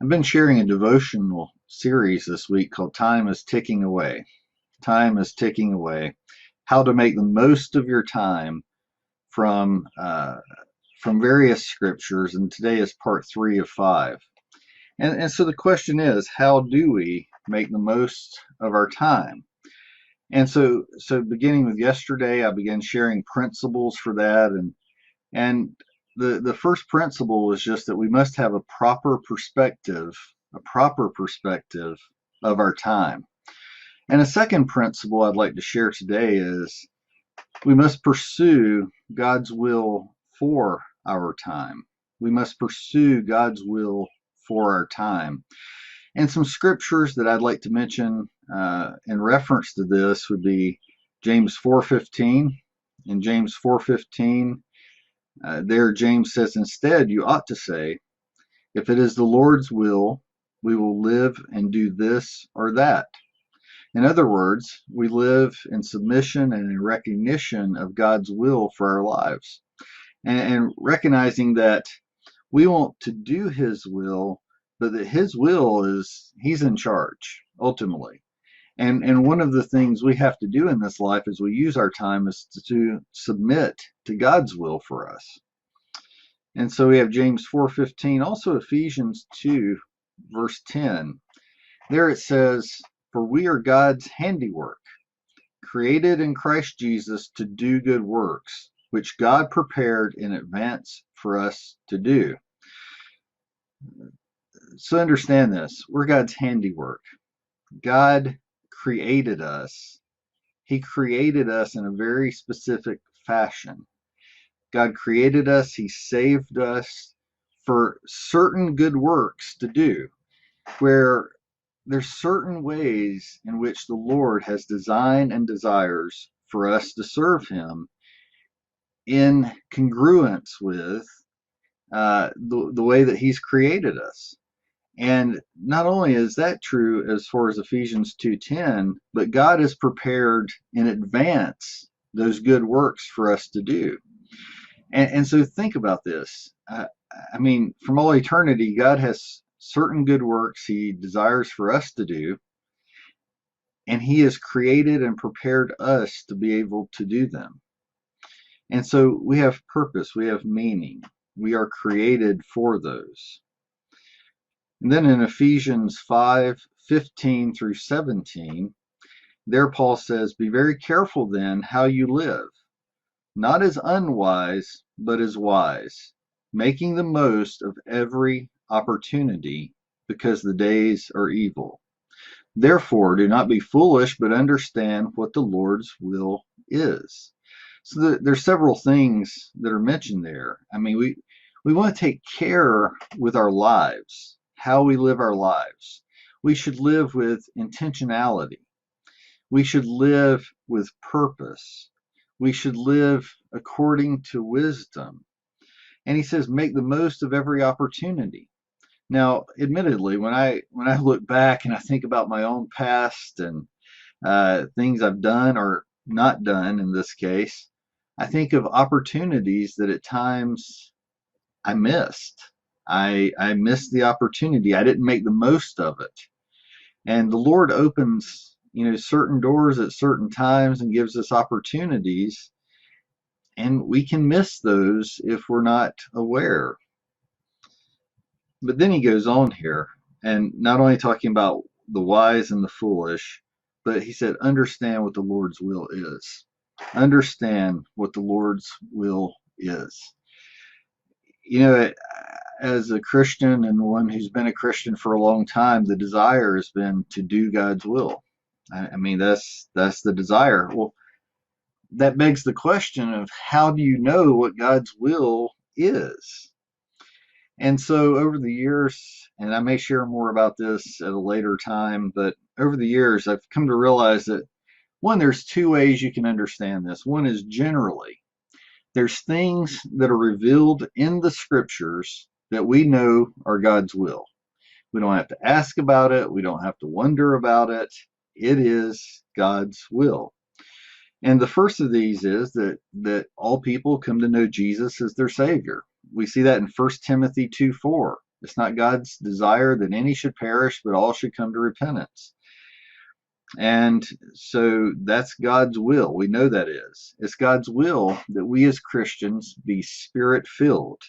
I've been sharing a devotional series this week called Time is Ticking Away. Time is Ticking Away. How to make the most of your time from various scriptures, and today is part 3 of 5. And so the question is, how do we make the most of our time? And so beginning with yesterday, I began sharing principles for that, and the first principle was just that we must have a proper perspective of our time. And a second principle I'd like to share today is we must pursue God's will for our time. We must pursue God's will for our time. And some scriptures that I'd like to mention in reference to this would be James 4:15. In James 4:15, there James says, instead, you ought to say, if it is the Lord's will, we will live and do this or that. In other words, we live in submission and in recognition of God's will for our lives, and recognizing that we want to do His will, but that His will is He's in charge ultimately. And one of the things we have to do in this life as we use our time is to submit to God's will for us. And so we have James 4:15, also Ephesians 2, verse 10. There it says, for we are God's handiwork, created in Christ Jesus to do good works, which God prepared in advance for us to do. So understand this, we're God's handiwork. God created us. He created us in a very specific fashion. God created us, He saved us for certain good works to do, where there's certain ways in which the Lord has designed and desires for us to serve Him in congruence with the way that He's created us. And not only is that true as far as Ephesians 2:10, but God has prepared in advance those good works for us to do. And so think about this. From all eternity, God has certain good works He desires for us to do, and He has created and prepared us to be able to do them. And so we have purpose, we have meaning, we are created for those. And then in Ephesians 5:15 through 17, there Paul says, be very careful then how you live, not as unwise, but as wise, making the most of every opportunity, because the days are evil. Therefore, do not be foolish, but understand what the Lord's will is. So there's several things that are mentioned there. We want to take care with our lives, how we live our lives. We should live with intentionality. We should live with purpose. We should live according to wisdom. And he says, make the most of every opportunity. Now, admittedly, when I look back and I think about my own past and things I've done or not done in this case, I think of opportunities that at times I missed. I missed the opportunity. I didn't make the most of it. And the Lord opens, certain doors at certain times and gives us opportunities, and we can miss those if we're not aware. But then he goes on here, and not only talking about the wise and the foolish, but he said, understand what the Lord's will is. Understand what the Lord's will is. As a Christian and one who's been a Christian for a long time, the desire has been to do God's will. That's the desire. Well, that begs the question of how do you know what God's will is? And so over the years, and I may share more about this at a later time, but over the years, I've come to realize that, one, there's two ways you can understand this. One is generally, there's things that are revealed in the scriptures that we know are God's will. We don't have to ask about it. We don't have to wonder about it. It is God's will. And the first of these is that all people come to know Jesus as their Savior. We see that in 1 Timothy 2:4. It's not God's desire that any should perish, but all should come to repentance. And so that's God's will. We know that is. It's God's will that we as Christians be spirit-filled.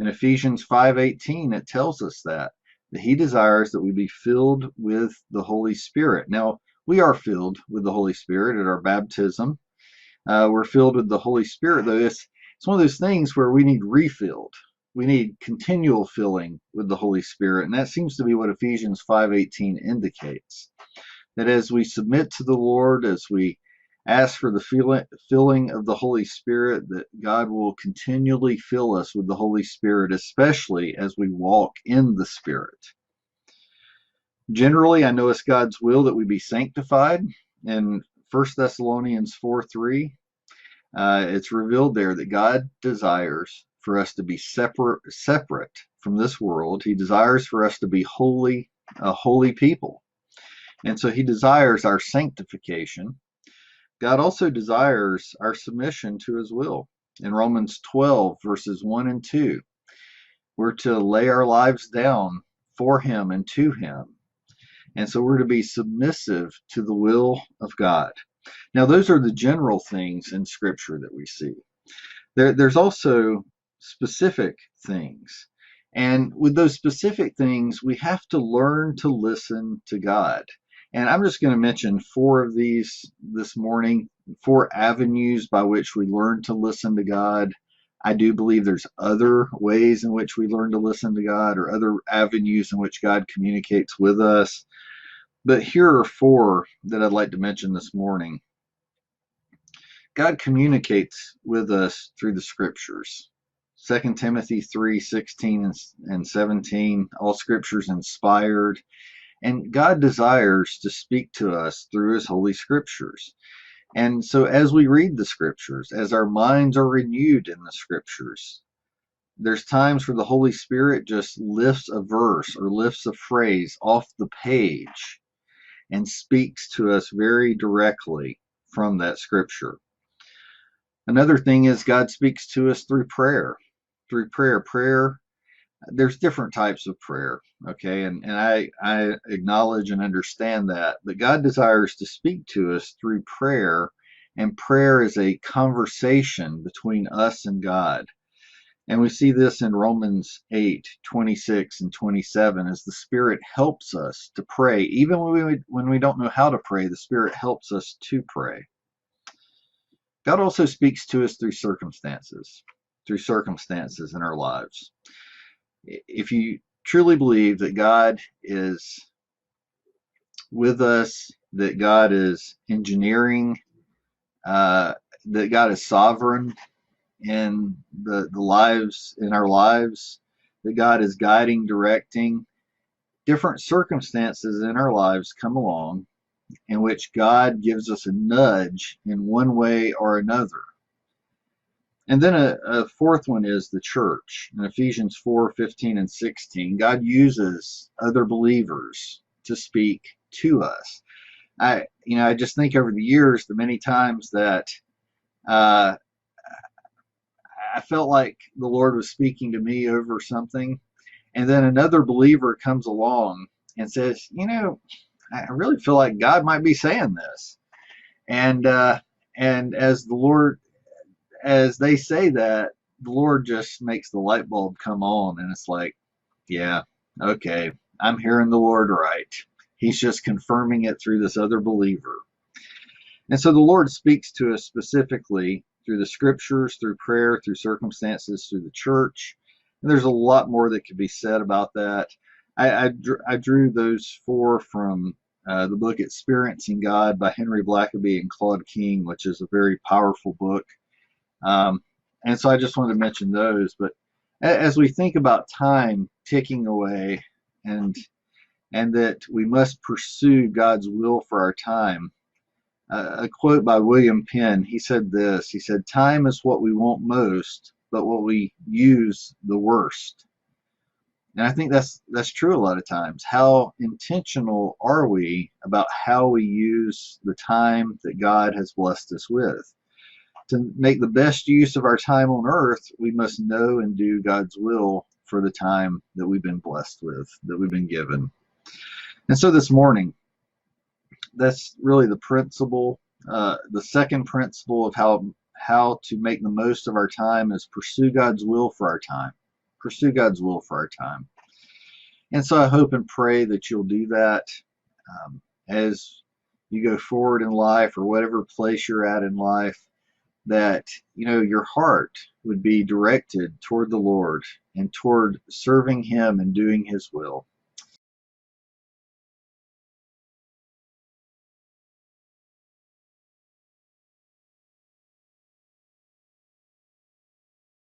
In Ephesians 5:18, it tells us that he desires that we be filled with the Holy Spirit. Now, we are filled with the Holy Spirit at our baptism. We're filled with the Holy Spirit, though it's one of those things where we need refilled. We need continual filling with the Holy Spirit, and that seems to be what Ephesians 5:18 indicates. That as we submit to the Lord, as we ask for the filling of the Holy Spirit, that God will continually fill us with the Holy Spirit, especially as we walk in the Spirit. Generally, I know it's God's will that we be sanctified. In 1 Thessalonians 4:3, it's revealed there that God desires for us to be separate from this world. He desires for us to be holy, a holy people. And so he desires our sanctification. God also desires our submission to his will. In Romans 12, verses 1 and 2, we're to lay our lives down for him and to him. And so we're to be submissive to the will of God. Now, those are the general things in Scripture that we see. There's also specific things. And with those specific things, we have to learn to listen to God. And I'm just going to mention 4 of these this morning, 4 avenues by which we learn to listen to God. I do believe there's other ways in which we learn to listen to God, or other avenues in which God communicates with us. But here are 4 that I'd like to mention this morning. God communicates with us through the Scriptures. 2 Timothy 3:16 and 17, all Scriptures inspired. And God desires to speak to us through his Holy Scriptures. And so as we read the Scriptures, as our minds are renewed in the Scriptures, there's times where the Holy Spirit just lifts a verse or lifts a phrase off the page and speaks to us very directly from that Scripture. Another thing is God speaks to us through prayer. Through prayer, there's different types of prayer, okay? And I acknowledge and understand that. But God desires to speak to us through prayer, and prayer is a conversation between us and God. And we see this in Romans 8:26 and 27, as the Spirit helps us to pray. Even when we don't know how to pray, the Spirit helps us to pray. God also speaks to us through circumstances in our lives. If you truly believe that God is with us, that God is engineering, that God is sovereign in our lives, that God is guiding, directing, different circumstances in our lives come along in which God gives us a nudge in one way or another. And then a 4th one is the church. In Ephesians 4:15 and 16, God uses other believers to speak to us. I just think over the years, the many times that I felt like the Lord was speaking to me over something, and then another believer comes along and says, I really feel like God might be saying this. And as they say that, the Lord just makes the light bulb come on, and it's like, yeah, okay, I'm hearing the Lord right. He's just confirming it through this other believer. And so the Lord speaks to us specifically through the Scriptures, through prayer, through circumstances, through the church. And there's a lot more that could be said about that. I drew those 4 from the book Experiencing God by Henry Blackaby and Claude King, which is a very powerful book. And so I just wanted to mention those. But as we think about time ticking away, and that we must pursue God's will for our time, a quote by William Penn, he said this. He said, "Time is what we want most, but what we use the worst." And I think that's true a lot of times. How intentional are we about how we use the time that God has blessed us with? To make the best use of our time on earth, we must know and do God's will for the time that we've been blessed with, that we've been given. And so this morning, that's really the principle. The second principle of how to make the most of our time is pursue God's will for our time. Pursue God's will for our time. And so I hope and pray that you'll do that as you go forward in life, or whatever place you're at in life, that your heart would be directed toward the Lord and toward serving Him and doing His will.